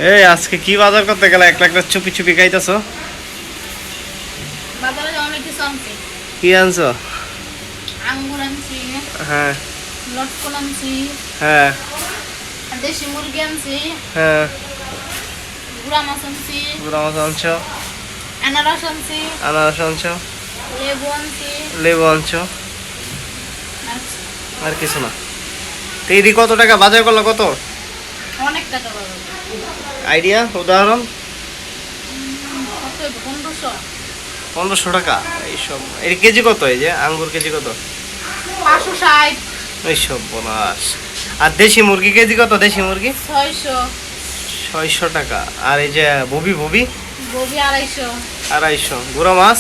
এই আজকে কি বাজার করতে গেলে এক একটা চুপি চুপি খাইতেছো? বাজারে যাওয়া কিছু আনছি। কি আনছো? আঙ্গুর আনছি, হ্যাঁ লটকন আনছি, হ্যাঁ দেশি মুরগি আনছি, হ্যাঁ। গুড়া মাছ আনছি, গুড়া মাছ আনছো, আনারস আনছি, আনারস আনছো, লেবু আনছি। লেবু আনছো, আচ্ছা, আর কিছু না। তো এদি কত টাকা বাজার করলো? কত অনেক টাকা পাবো। আইডিয়া, উদাহরণ? কত হইব? 1500। 1500 টাকা। এইসব এর কেজি কত? এই যে আঙ্গুর কেজি কত? 560। এইসব বোনাস। আর দেশি মুরগি কেজি কত? দেশি মুরগি 600। 600 টাকা। আর এই যে ববি ববি গোবি 250। 250। গুঁড়া মাছ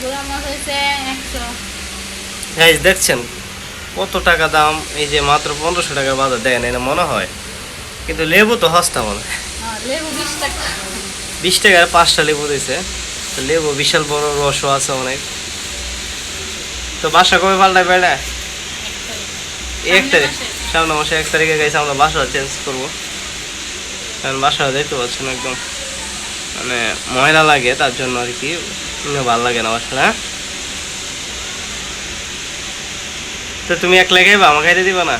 গুড়া মাছ হয়েছে 100। গাইস দেখছেন কত টাকা দাম? এই যে মাত্র 1500 টাকার বাজার, দেখেন এটা মনে হয়। কিন্তু লেবু তো সস্তা মনে হয়। লেবু 20 টাকা। 20 টাকার 5টা লেবু দিছে। তো লেবু বিশাল বড় রসও আছে অনেক। তো বাসা কবে পাল্টায় বেড়া? এই 1 তারিখ, সামনে মাসে 1 তারিখে গাইছে আমরা বাসা চেঞ্জ করবো। কারণ বাসা দেখতে পাচ্ছেন একদম মানে ময়লা লাগে, তার জন্য আর কি ভালো লাগে না বাসা। হ্যাঁ, তো তুমি একলা খাইবা, আমাকে খাইতে দিবা না?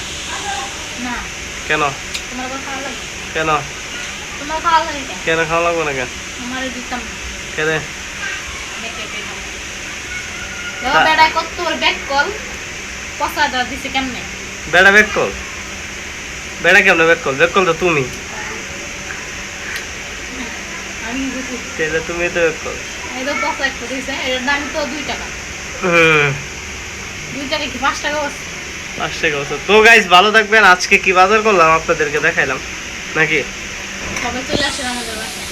না, কেন? তোমার আবার খাওয়া লাগে? কেন তোমার খাওয়া লাগে কেন? কেন খাওয়া লাগবে না? কেন আমার দিতাম না। খেতে? দেখে দেখে দেখো বেড়া কত তোর ব্যাক কল পচাটা দিছে কেমনে? বেড়া ব্যাক কল? বেড়া কেমন ব্যাক কল? ব্যাক কল তো তুমি। আমি বুঝি সেটা তুমি তো ব্যাক কল। এই তো পচা একটা দিছে, এর দাম তো 2 টাকা। হুম, 2 টাকা কি 5 টাকা বস? 5 টাকা বছর। তো গাইস ভালো থাকবেন। আজকে কি বাজার করলাম আপনাদেরকে দেখাইলাম নাকি? কবে চলে আসেন আমাদের বাসায়?